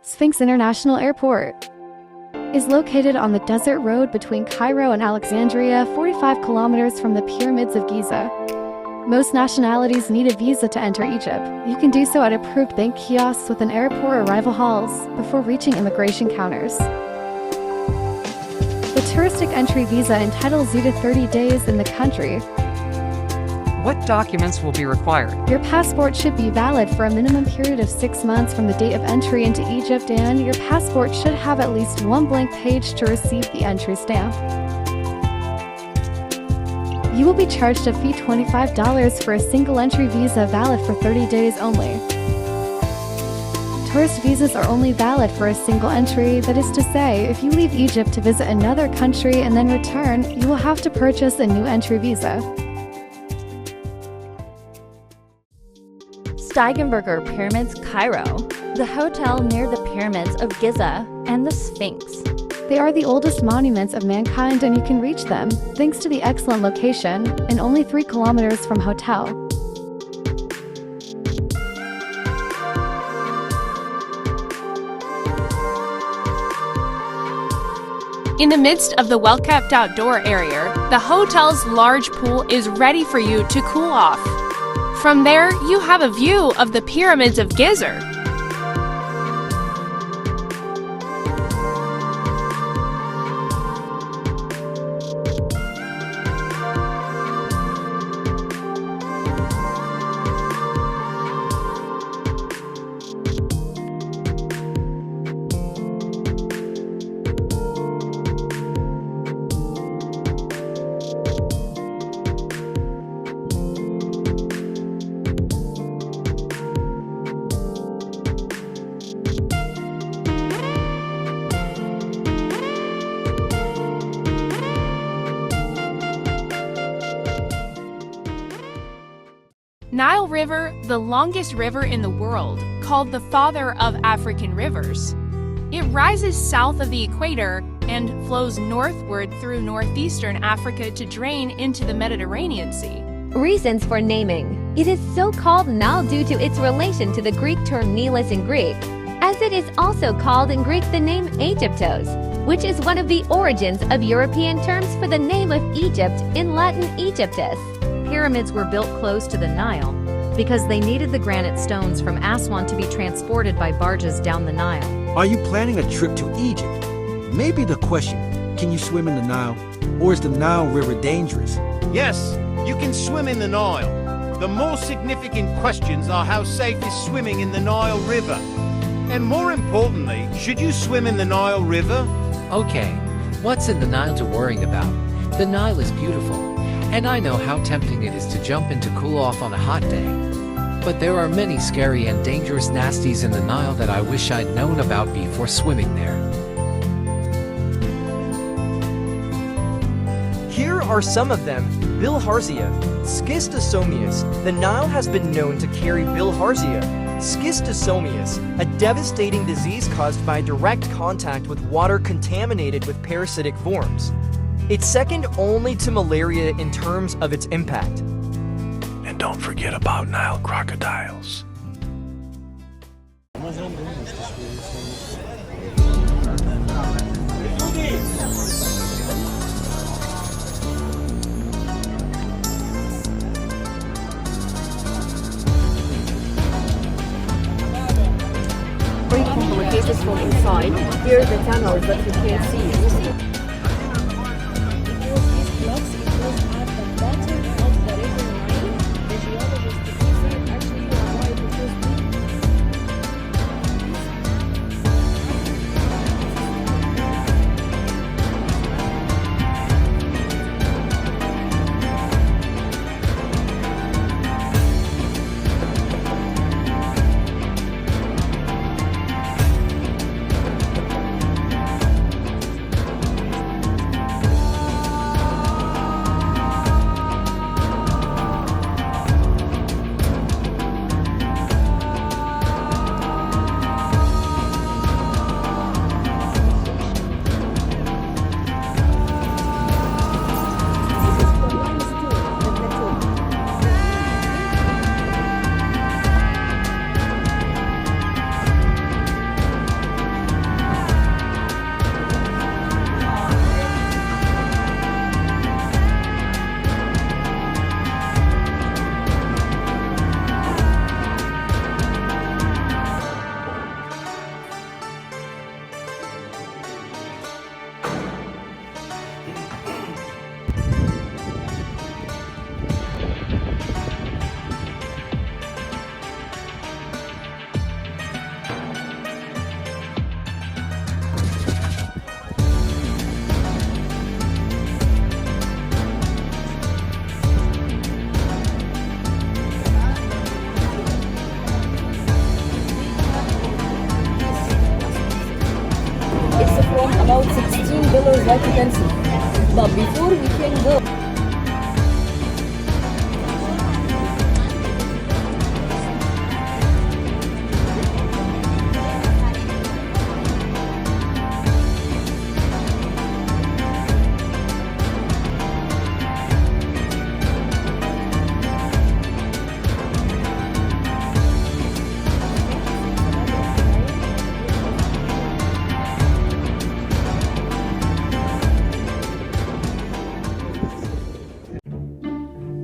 Sphinx International Airport is located on the desert road between Cairo and Alexandria, 45 kilometers from the pyramids of Giza. Most nationalities need a visa to enter Egypt. You can do so at approved bank kiosks within airport arrival halls before reaching immigration counters. The touristic entry visa entitles you to 30 days in the country. What documents will be required? Your passport should be valid for a minimum period of 6 months from the date of entry into Egypt, and your passport should have at least one blank page to receive the entry stamp. You will be charged a fee $25 for a single entry visa valid for 30 days only. Tourist visas are only valid for a single entry, that is to say, if you leave Egypt to visit another country and then return, you will have to purchase a new entry visa. Steigenberger Pyramids, Cairo, the hotel near the pyramids of Giza and the Sphinx. They are the oldest monuments of mankind, and you can reach them, thanks to the excellent location, in only 3 kilometers from hotel. In the midst of the well-kept outdoor area, the hotel's large pool is ready for you to cool off. From there, you have a view of the pyramids of Giza. Nile River, the longest river in the world, called the father of African rivers. It rises south of the equator and flows northward through northeastern Africa to drain into the Mediterranean Sea. Reasons for naming. It is so called Nile due to its relation to the Greek term Nilus in Greek, as it is also called in Greek the name Aegyptos, which is one of the origins of European terms for the name of Egypt, in Latin Aegyptus. Pyramids were built close to the Nile because they needed the granite stones from Aswan to be transported by barges down the Nile. Are you planning a trip to Egypt? Maybe the question, can you swim in the Nile? Or is the Nile River dangerous? Yes, you can swim in the Nile. The more significant questions are how safe is swimming in the Nile River? And more importantly, should you swim in the Nile River? Okay, what's in the Nile to worry about? The Nile is beautiful, and I know how tempting it is to jump in to cool off on a hot day. But there are many scary and dangerous nasties in the Nile that I wish I'd known about before swimming there. Here are some of them. Bilharzia, schistosomias. The Nile has been known to carry bilharzia, schistosomias, a devastating disease caused by direct contact with water contaminated with parasitic forms. It's second only to malaria in terms of its impact. And don't forget about Nile crocodiles. Breaking from the cases from inside. Here are the tunnels that you can't see. about $16 like you can see. But before we can go,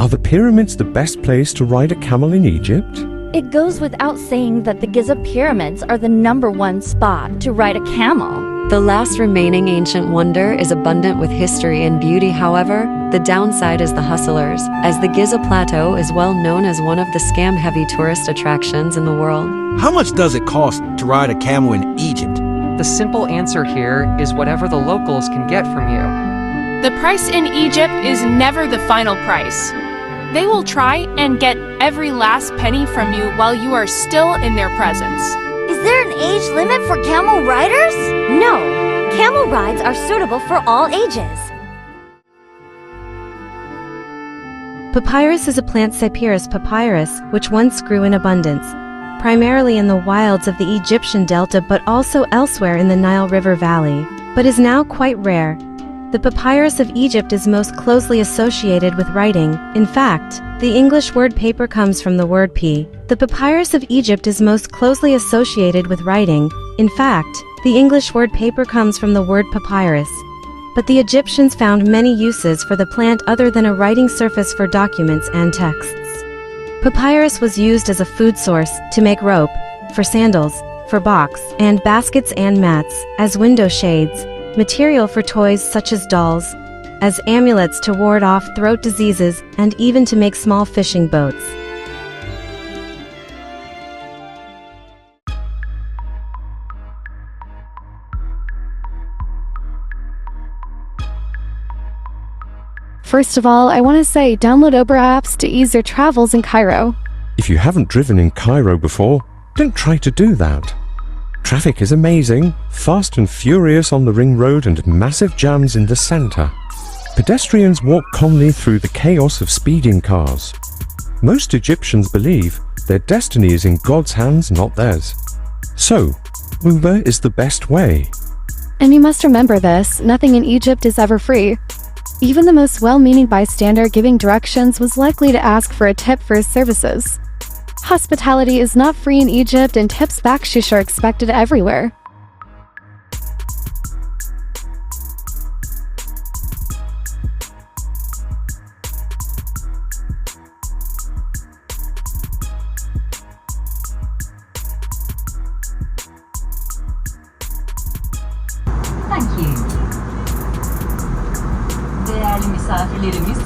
Are the pyramids the best place to ride a camel in Egypt? It goes without saying that the Giza pyramids are the #1 spot to ride a camel. The last remaining ancient wonder is abundant with history and beauty. However, the downside is the hustlers, as the Giza Plateau is well known as one of the scam-heavy tourist attractions in the world. How much does it cost to ride a camel in Egypt? The simple answer here is whatever the locals can get from you. The price in Egypt is never the final price. They will try and get every last penny from you while you are still in their presence. Is there an age limit for camel riders? No. Camel rides are suitable for all ages. Papyrus is a plant Cyperus papyrus, which once grew in abundance, primarily in the wilds of the Egyptian delta but also elsewhere in the Nile River Valley, but is now quite rare. The papyrus of Egypt is most closely associated with writing. In fact, the English word paper comes from the word p. The papyrus of Egypt is most closely associated with writing. In fact, the English word paper comes from the word papyrus. But the Egyptians found many uses for the plant other than a writing surface for documents and texts. Papyrus was used as a food source, to make rope, for sandals, for box and baskets and mats, as window shades, material for toys such as dolls, as amulets to ward off throat diseases, and even to make small fishing boats. First of all, I want to say download Uber apps to ease your travels in Cairo. If you haven't driven in Cairo before, don't try to do that. Traffic is amazing, fast and furious on the ring road and massive jams in the center. Pedestrians walk calmly through the chaos of speeding cars. Most Egyptians believe their destiny is in God's hands, not theirs. So, Uber is the best way. And you must remember this, nothing in Egypt is ever free. Even the most well-meaning bystander giving directions was likely to ask for a tip for his services. Hospitality is not free in Egypt, and tips bakshish are expected everywhere. Thank you. Değerli misafirlerimiz,